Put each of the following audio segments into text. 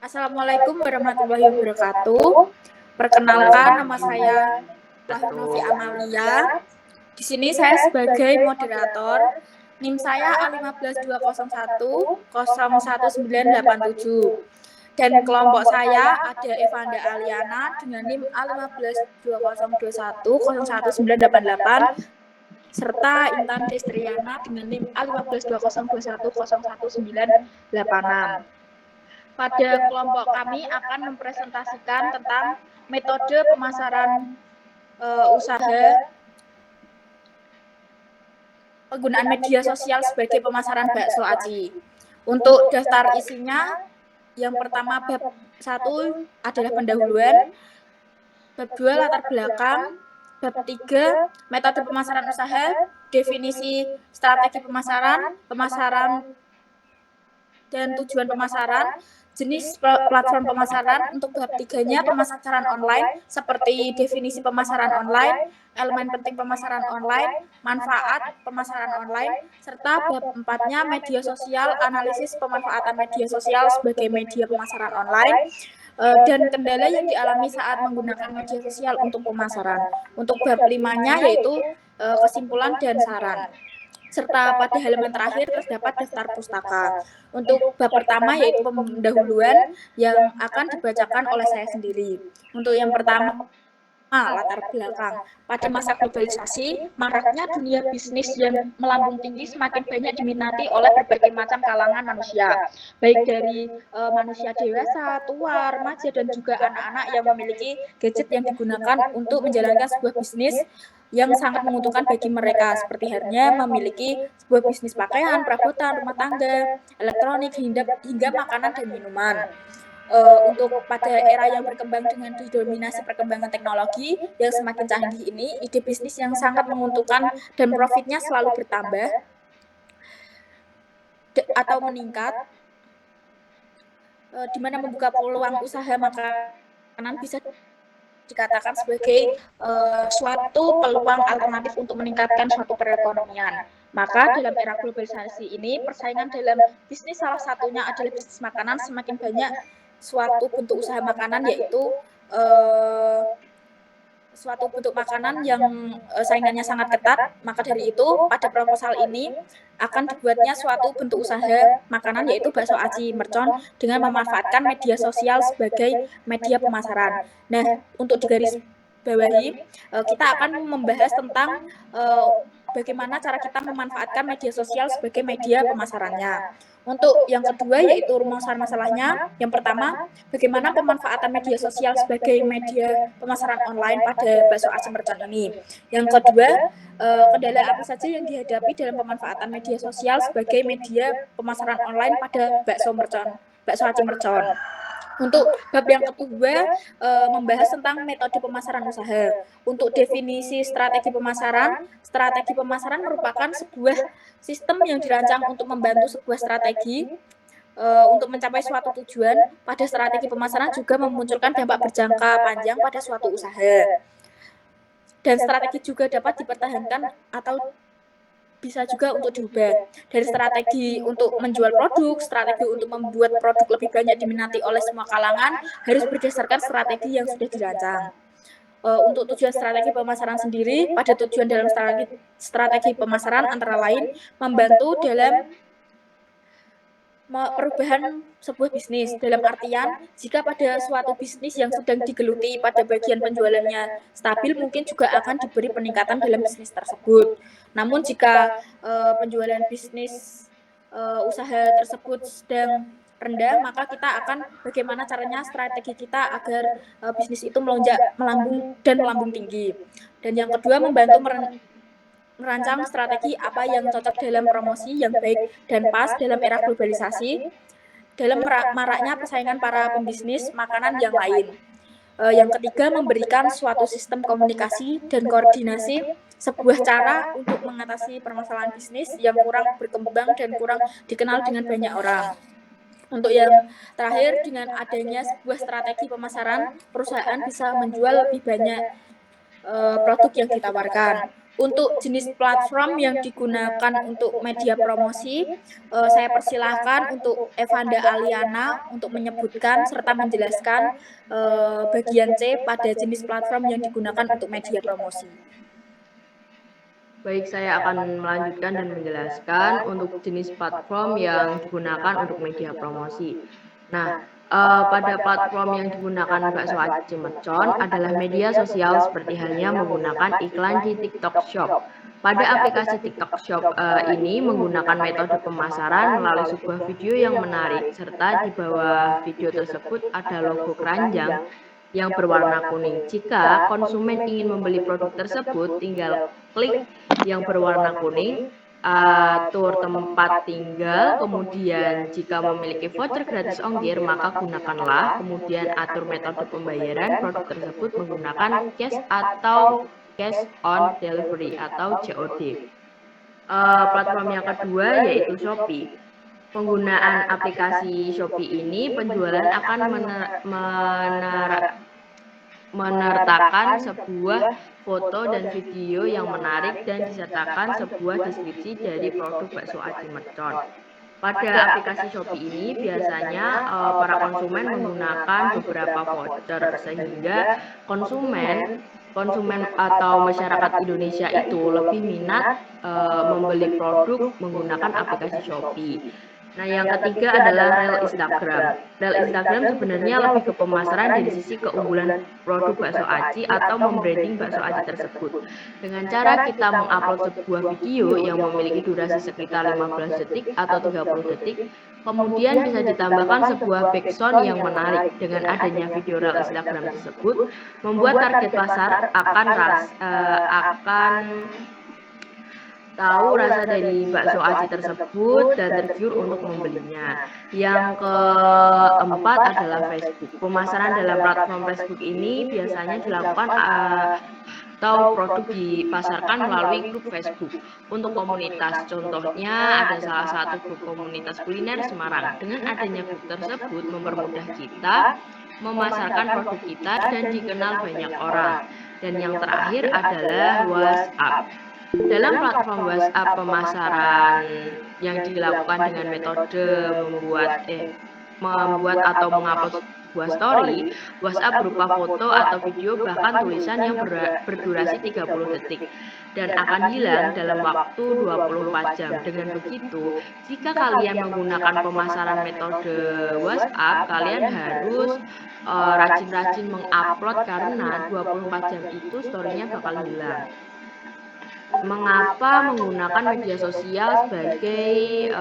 Assalamualaikum warahmatullahi wabarakatuh. Perkenalkan, nama saya Wahnovi Amalia. Di sini saya sebagai moderator. NIM saya A15201 01987. Dan kelompok saya ada Evanda Aliana dengan NIM A15202101988 serta Intan Destriana dengan NIM A15202101986. Pada kelompok kami akan mempresentasikan tentang metode pemasaran usaha, penggunaan media sosial sebagai pemasaran bakso aci. Untuk daftar isinya, yang pertama bab 1 adalah pendahuluan, bab 2 latar belakang, bab 3 metode pemasaran usaha, definisi strategi pemasaran, pemasaran dan tujuan pemasaran, jenis platform pemasaran. Untuk bab 3-nya pemasaran online, seperti definisi pemasaran online, elemen penting pemasaran online, manfaat pemasaran online, serta bab 4-nya media sosial, analisis pemanfaatan media sosial sebagai media pemasaran online, dan kendala yang dialami saat menggunakan media sosial untuk pemasaran. Untuk bab 5-nya yaitu kesimpulan dan saran. Serta pada halaman terakhir terdapat daftar pustaka. Untuk bab pertama yaitu pendahuluan yang akan dibacakan oleh saya sendiri. Untuk yang pertama, latar belakang. Pada masa globalisasi, maraknya dunia bisnis yang melambung tinggi semakin banyak diminati oleh berbagai macam kalangan manusia, baik dari manusia dewasa, tua, remaja, dan juga anak-anak yang memiliki gadget yang digunakan untuk menjalankan sebuah bisnis yang sangat menguntungkan bagi mereka, seperti halnya memiliki sebuah bisnis pakaian, perabotan, rumah tangga, elektronik, hingga makanan dan minuman. Untuk pada era yang berkembang dengan didominasi perkembangan teknologi yang semakin canggih ini, ide bisnis yang sangat menguntungkan dan profitnya selalu bertambah atau meningkat, di mana membuka peluang usaha makanan bisa dikatakan sebagai suatu peluang alternatif untuk meningkatkan suatu perekonomian. Maka dalam era globalisasi ini, persaingan dalam bisnis salah satunya adalah bisnis makanan. Semakin banyak suatu bentuk usaha makanan, yaitu suatu bentuk makanan yang saingannya sangat ketat. Maka dari itu, pada proposal ini akan dibuatnya suatu bentuk usaha makanan, yaitu bakso aci mercon, dengan memanfaatkan media sosial sebagai media pemasaran. Nah, untuk digaris bawahi, kita akan membahas tentang bagaimana cara kita memanfaatkan media sosial sebagai media pemasarannya. Untuk yang kedua yaitu rumusan masalahnya. Yang pertama, bagaimana pemanfaatan media sosial sebagai media pemasaran online pada bakso aci mercon ini. Yang kedua, kendala apa saja yang dihadapi dalam pemanfaatan media sosial sebagai media pemasaran online pada bakso aci mercon. Untuk bab yang kedua, membahas tentang metode pemasaran usaha. Untuk definisi strategi pemasaran merupakan sebuah sistem yang dirancang untuk membantu sebuah strategi untuk mencapai suatu tujuan. Pada strategi pemasaran juga memunculkan dampak berjangka panjang pada suatu usaha. Dan strategi juga dapat dipertahankan atau bisa juga untuk diubah. Dari strategi untuk menjual produk, strategi untuk membuat produk lebih banyak diminati oleh semua kalangan, harus berdasarkan strategi yang sudah dirancang. Untuk tujuan strategi pemasaran sendiri, pada tujuan dalam strategi pemasaran antara lain membantu dalam perubahan sebuah bisnis. Dalam artian, jika pada suatu bisnis yang sedang digeluti pada bagian penjualannya stabil, mungkin juga akan diberi peningkatan dalam bisnis tersebut. Namun jika penjualan bisnis usaha tersebut sedang rendah, maka kita akan bagaimana caranya strategi kita agar bisnis itu melambung tinggi. Dan yang kedua, membantu merancang strategi apa yang cocok dalam promosi yang baik dan pas dalam era globalisasi, dalam maraknya persaingan para pembisnis makanan yang lain. Yang ketiga, memberikan suatu sistem komunikasi dan koordinasi, sebuah cara untuk mengatasi permasalahan bisnis yang kurang berkembang dan kurang dikenal dengan banyak orang. Untuk yang terakhir, dengan adanya sebuah strategi pemasaran, perusahaan bisa menjual lebih banyak produk yang ditawarkan. Untuk jenis platform yang digunakan untuk media promosi, saya persilahkan untuk Evanda Aliana untuk menyebutkan serta menjelaskan bagian C pada jenis platform yang digunakan untuk media promosi. Baik, saya akan melanjutkan dan menjelaskan untuk jenis platform yang digunakan untuk media promosi. Nah, pada platform yang digunakan Bakso Aci Mercon adalah media sosial seperti halnya menggunakan iklan di TikTok Shop. Pada aplikasi TikTok Shop ini menggunakan metode pemasaran melalui sebuah video yang menarik, serta di bawah video tersebut ada logo keranjang yang berwarna kuning. Jika konsumen ingin membeli produk tersebut, tinggal klik yang berwarna kuning, atur tempat tinggal, kemudian jika memiliki voucher gratis ongkir, maka gunakanlah, kemudian atur metode pembayaran produk tersebut menggunakan cash atau cash on delivery atau COD. Platform yang kedua yaitu Shopee. Penggunaan aplikasi Shopee ini penjualan akan menertakan sebuah foto dan video yang menarik dan disertakan sebuah deskripsi dari produk Bakso Aci Mercon. Pada aplikasi Shopee ini biasanya para konsumen menggunakan beberapa voucher sehingga konsumen atau masyarakat Indonesia itu lebih minat membeli produk menggunakan aplikasi Shopee. Nah, yang ketiga adalah rel Instagram. Rel Instagram sebenarnya lebih ke pemasaran dari sisi keunggulan produk bakso aci atau membranding bakso aci tersebut. Dengan cara kita mengupload sebuah video yang memiliki durasi sekitar 15 detik atau 30 detik, kemudian bisa ditambahkan sebuah backsound yang menarik. Dengan adanya video rel Instagram tersebut, membuat target pasar akan tahu rasa dari bakso aci tersebut dan tergiur untuk membelinya. Yang keempat adalah Facebook. Pemasaran dalam platform Facebook ini biasanya dilakukan atau produk dipasarkan melalui grup Facebook untuk komunitas. Contohnya ada salah satu grup komunitas kuliner Semarang. Dengan adanya grup tersebut mempermudah kita memasarkan produk kita dan dikenal banyak orang. Dan yang terakhir adalah WhatsApp. Dalam platform WhatsApp pemasaran yang dilakukan dengan metode membuat atau mengupload sebuah story, WhatsApp berupa foto atau video bahkan tulisan yang berdurasi 30 detik dan akan hilang dalam waktu 24 jam. Dengan begitu, jika kalian menggunakan pemasaran metode WhatsApp, kalian harus rajin-rajin mengupload karena 24 jam itu story-nya bakal hilang. Mengapa menggunakan media sosial sebagai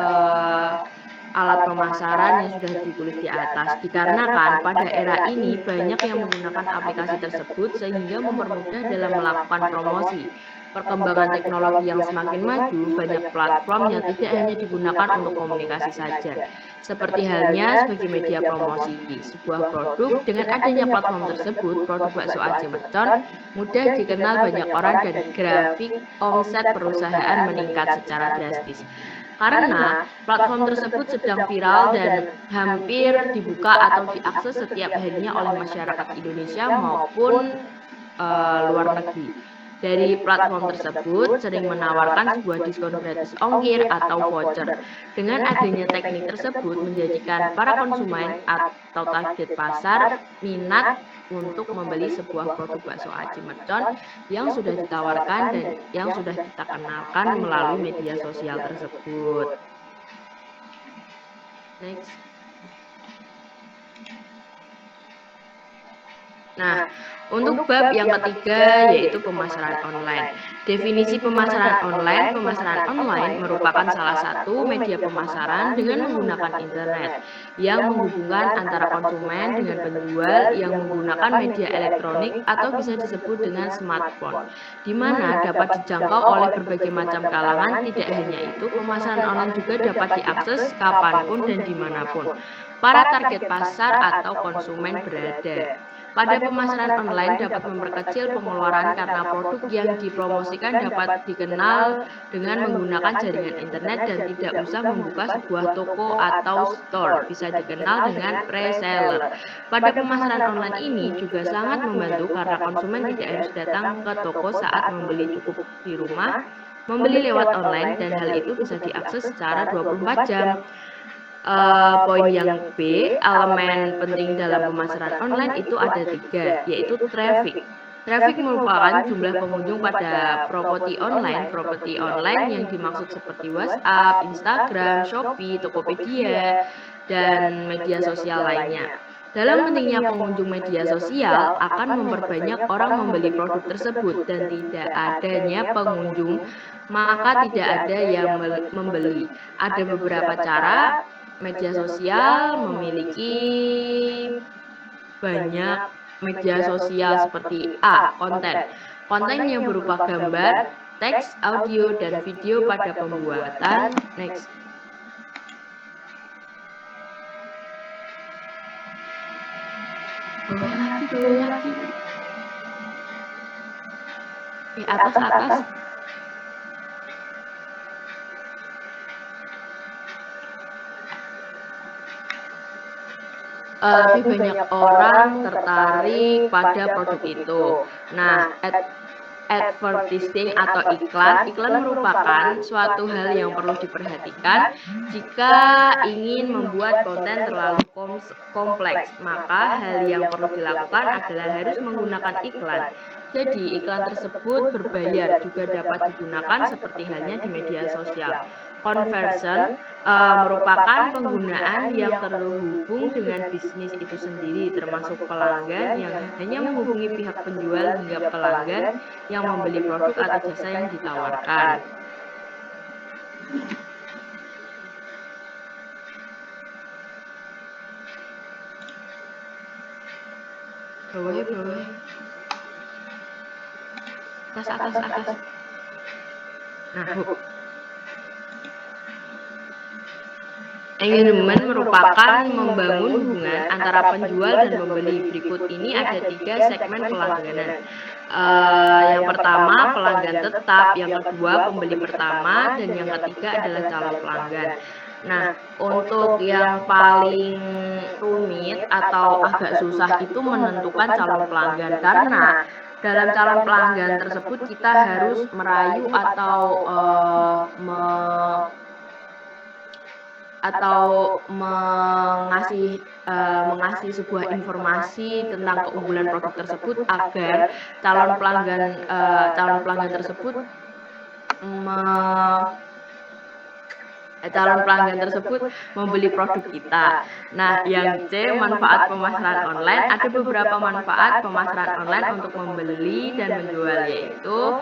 alat pemasaran yang sudah ditulis di atas? Dikarenakan pada era ini banyak yang menggunakan aplikasi tersebut sehingga mempermudah dalam melakukan promosi. Perkembangan teknologi yang semakin maju, banyak platform yang tidak hanya digunakan untuk komunikasi saja. Seperti halnya sebagai media promosi sebuah produk, dengan adanya platform tersebut, produk bakso aci Mercon mudah dikenal banyak orang dan grafik omset perusahaan meningkat secara drastis. Karena platform tersebut sedang viral dan hampir dibuka atau diakses setiap harinya oleh masyarakat Indonesia maupun luar negeri. Dari platform tersebut sering menawarkan sebuah diskon gratis ongkir atau voucher. Dengan adanya teknik tersebut menjadikan para konsumen atau target pasar minat untuk membeli sebuah produk bakso aci Mercon yang sudah ditawarkan dan yang sudah kita kenalkan melalui media sosial tersebut. Next. Nah, untuk bab yang ketiga yaitu pemasaran online. Definisi pemasaran online merupakan salah satu media pemasaran dengan menggunakan internet yang menghubungkan antara konsumen dengan penjual yang menggunakan media elektronik atau bisa disebut dengan smartphone, di mana dapat dijangkau oleh berbagai macam kalangan. Tidak hanya itu, pemasaran online juga dapat diakses kapanpun dan dimanapun para target pasar atau konsumen berada. Pada pemasaran online dapat memperkecil pengeluaran karena produk yang dipromosikan dapat dikenal dengan menggunakan jaringan internet dan tidak usah membuka sebuah toko atau store, bisa dikenal dengan reseller. Pada pemasaran online ini juga sangat membantu karena konsumen tidak harus datang ke toko saat membeli, cukup di rumah, membeli lewat online dan hal itu bisa diakses secara 24 jam. Poin yang B, elemen penting dalam pemasaran online itu ada 3, yaitu traffic. Traffic merupakan jumlah pengunjung pada properti online yang dimaksud seperti WhatsApp, Instagram, Shopee, Tokopedia, dan media sosial lainnya. Dalam pentingnya pengunjung media sosial akan memperbanyak orang membeli produk tersebut dan tidak adanya pengunjung, maka tidak ada yang membeli. Ada beberapa cara. Media sosial memiliki banyak media sosial seperti A. Konten. Konten yang berupa gambar, teks, audio, dan video pada pembuatan. Next. Bawah lagi. Atas. Lebih banyak orang tertarik pada produk itu. Nah, advertising atau iklan merupakan suatu hal yang perlu diperhatikan jika ingin membuat konten terlalu kompleks. Maka hal yang perlu dilakukan adalah harus menggunakan iklan. Jadi, iklan tersebut berbayar juga dapat digunakan seperti halnya di media sosial. Conversion merupakan penggunaan yang terhubung dengan bisnis itu sendiri, termasuk pelanggan yang hanya menghubungi pihak penjual hingga pelanggan yang membeli produk atau jasa yang ditawarkan. Bawah. Atas. Nah, engagement merupakan membangun hubungan antara penjual dan pembeli. Berikut ini ada 3 segmen pelangganan. Yang pertama pelanggan tetap, yang kedua pembeli pertama, dan yang ketiga adalah calon pelanggan. Nah, untuk yang paling rumit atau agak susah itu menentukan calon pelanggan, karena dalam calon pelanggan tersebut kita harus merayu atau mengasih sebuah informasi tentang keunggulan produk tersebut agar calon pelanggan tersebut membeli produk kita. Nah, yang C, manfaat pemasaran online. Ada beberapa manfaat pemasaran online untuk membeli dan menjual, yaitu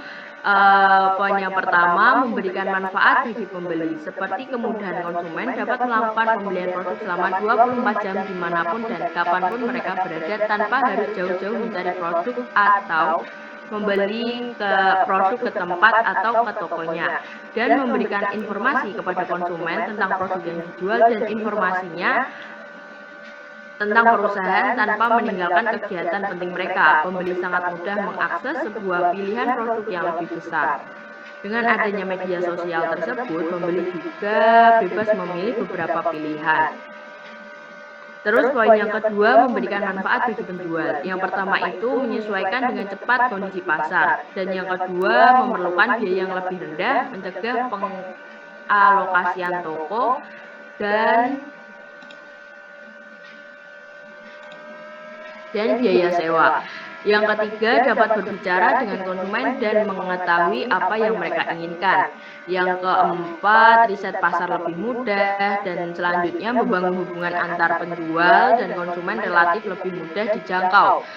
poin yang pertama, memberikan manfaat bagi pembeli, seperti kemudahan konsumen dapat melakukan pembelian produk selama 24 jam dimanapun dan kapanpun mereka berada tanpa harus jauh-jauh mencari produk atau membeli produk ke tempat atau ke tokonya, dan memberikan informasi kepada konsumen tentang produk yang dijual dan informasinya tentang perusahaan tanpa meninggalkan kegiatan penting mereka. Pembeli sangat mudah mengakses sebuah pilihan produk yang lebih besar. Dengan adanya media sosial tersebut, pembeli juga bebas memilih beberapa pilihan. Terus poin yang kedua, memberikan manfaat bagi penjual. Yang pertama itu menyesuaikan dengan cepat kondisi pasar, dan yang kedua memerlukan biaya yang lebih rendah, mencegah pengalokasian toko, dan biaya sewa. Yang ketiga, dapat berbicara dengan konsumen dan mengetahui apa yang mereka inginkan. Yang keempat, riset pasar lebih mudah, dan selanjutnya membangun hubungan antar penjual dan konsumen relatif lebih mudah dijangkau.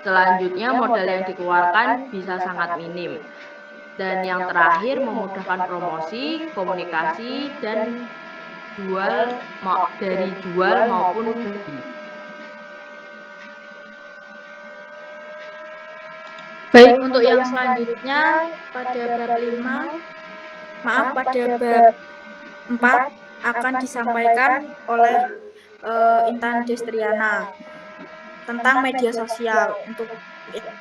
Selanjutnya, modal yang dikeluarkan bisa sangat minim. Dan yang terakhir, memudahkan promosi, komunikasi, dan jual maupun beli. Baik, untuk yang selanjutnya pada bab 5, pada bab 4 akan disampaikan oleh Intan Destriana. tentang media sosial untuk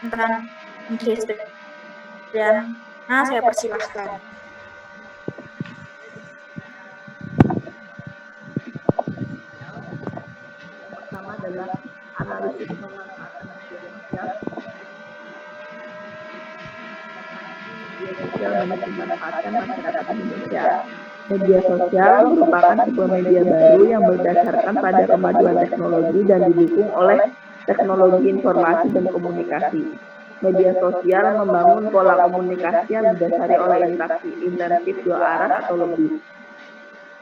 intan Destrian. Nah, saya persilahkan. Yang pertama adalah analisis pemanfaatan media sosial. Media sosial banyak dimanfaatkan masyarakat Indonesia. Media sosial merupakan sebuah media baru yang berdasarkan pada kemajuan teknologi dan didukung oleh teknologi informasi dan komunikasi. Media sosial membangun pola komunikasi yang didasari oleh interaksi intensif dua arah atau lebih.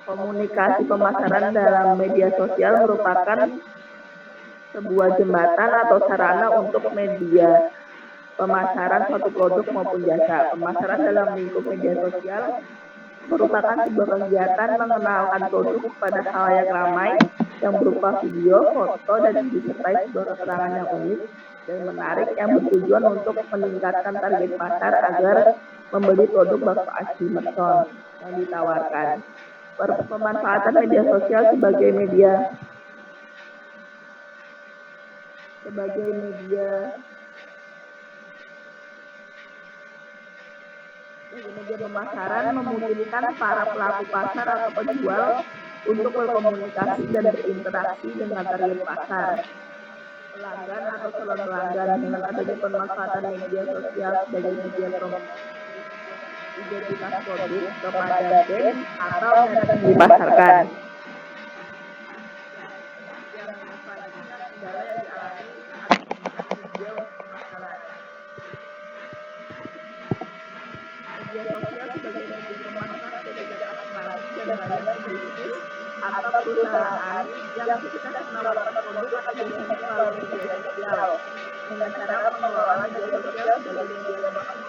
Komunikasi pemasaran dalam media sosial merupakan sebuah jembatan atau sarana untuk media pemasaran suatu produk maupun jasa. Pemasaran dalam lingkup media sosial merupakan sebuah kegiatan mengenalkan produk kepada khalayak ramai yang berupa video, foto, dan disertai sebuah keterangan yang unik dan menarik yang bertujuan untuk meningkatkan target pasar agar membeli produk bakso aci mercon yang ditawarkan. Pemanfaatan media sosial sebagai media pemasaran memungkinkan para pelaku pasar atau penjual untuk berkomunikasi dan berinteraksi dengan target pasar, pelanggan atau calon pelanggan. Dengan adanya pemanfaatan media sosial sebagai media promosi identitas produk kepada brand atau merek yang dipasarkan. Yang selanjutnya, kendala yang dialami saat menggunakan media untuk pemasaran. Media sosial sebagai media pemasaran sudah tidak asing lagi dan banyak pebisnis atau perusahaan yang sukses menawarkan produk atau jasanya melalui media sosial dengan cara mengelola media sosial sebagai media promosi.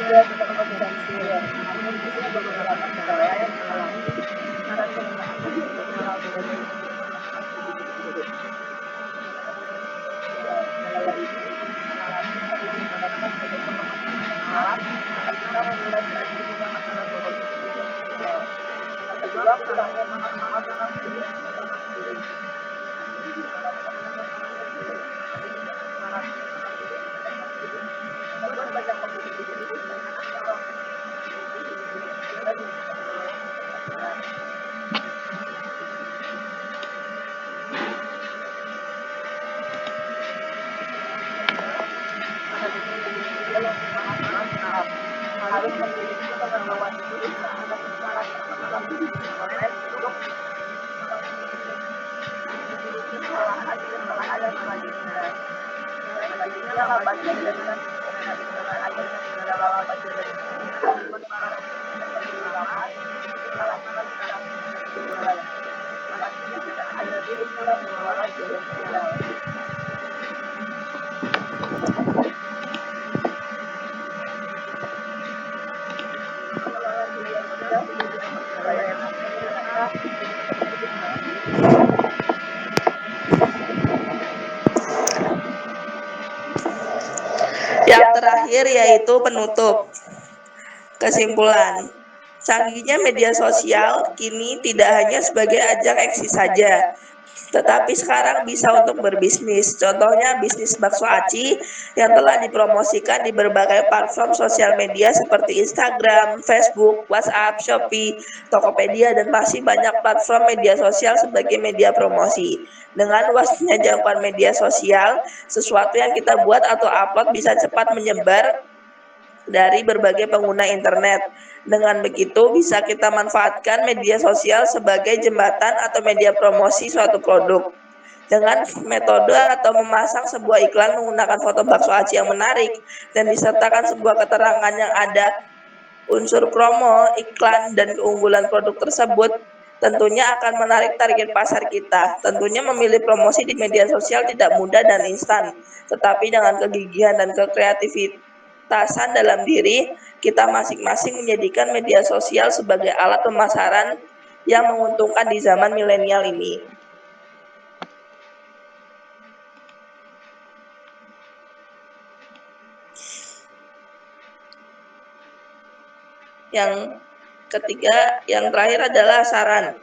Tidak terorganisir, namun ada beberapa kendala yang dialami saat penggunaan media sosial sebagai media pemasaran produk tersebut. Kendala ini dialami karena digunakan sebagai pemasaran alat saat kita memulai strategi pemasaran produk di media sosial. Yang kedua, kurangnya pemahaman tentang media sosial sendiri. Membuat banyak pembeli harus memiliki pengetahuan khusus terhadap permasalahan bisnis online untuk memiliki kesalahan yang selanjutnya. Selanjutnya, lambat jaringan lambat jaringan membuat para pengguna lama melakukan transaksi jualan. Pastinya tidak ada tim yang mengelola media sosial. Pengelolaan media sosial menjadi kendala yang akan dirasakan Yang terakhir yaitu penutup. Kesimpulan, canggihnya media sosial kini tidak hanya sebagai ajang eksis saja, tetapi sekarang bisa untuk berbisnis. Contohnya bisnis bakso aci yang telah dipromosikan di berbagai platform sosial media seperti Instagram, Facebook, WhatsApp, Shopee, Tokopedia, dan masih banyak platform media sosial sebagai media promosi. Dengan luasnya jangkauan media sosial, sesuatu yang kita buat atau upload bisa cepat menyebar dari berbagai pengguna internet. Dengan begitu, bisa kita manfaatkan media sosial sebagai jembatan atau media promosi suatu produk. Dengan metode atau memasang sebuah iklan menggunakan foto bakso aci yang menarik dan disertakan sebuah keterangan yang ada unsur promo, iklan, dan keunggulan produk tersebut, tentunya akan menarik target pasar kita. Tentunya memilih promosi di media sosial tidak mudah dan instan, tetapi dengan kegigihan dan kekreativitasan dalam diri, kita masing-masing menjadikan media sosial sebagai alat pemasaran yang menguntungkan di zaman milenial ini. Yang ketiga, yang terakhir adalah saran.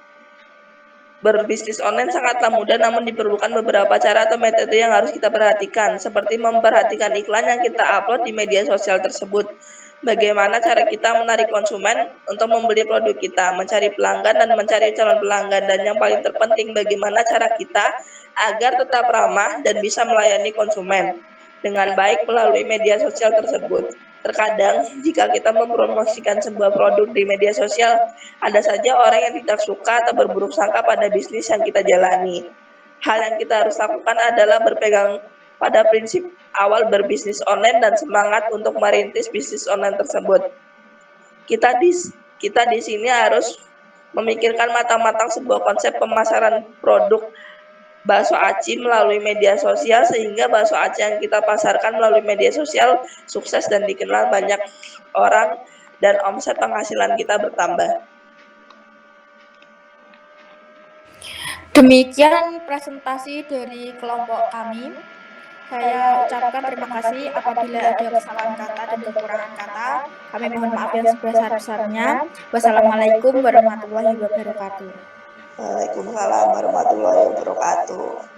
Berbisnis online sangatlah mudah, namun diperlukan beberapa cara atau metode yang harus kita perhatikan, seperti memperhatikan iklan yang kita upload di media sosial tersebut. Bagaimana cara kita menarik konsumen untuk membeli produk kita, mencari pelanggan dan mencari calon pelanggan, dan yang paling terpenting bagaimana cara kita agar tetap ramah dan bisa melayani konsumen dengan baik melalui media sosial tersebut. Terkadang, jika kita mempromosikan sebuah produk di media sosial, ada saja orang yang tidak suka atau berburuk sangka pada bisnis yang kita jalani. Hal yang kita harus lakukan adalah berpegang pada prinsip awal berbisnis online dan semangat untuk merintis bisnis online tersebut. Kita di sini harus memikirkan matang-matang sebuah konsep pemasaran produk bakso aci melalui media sosial, sehingga bakso aci yang kita pasarkan melalui media sosial sukses dan dikenal banyak orang dan omset penghasilan kita bertambah. Demikian presentasi dari kelompok kami. Saya ucapkan terima kasih apabila ada kesalahan kata dan kekurangan kata. Kami mohon maaf yang sebesar-besarnya. Wassalamualaikum warahmatullahi wabarakatuh. Waalaikumsalam warahmatullahi wabarakatuh.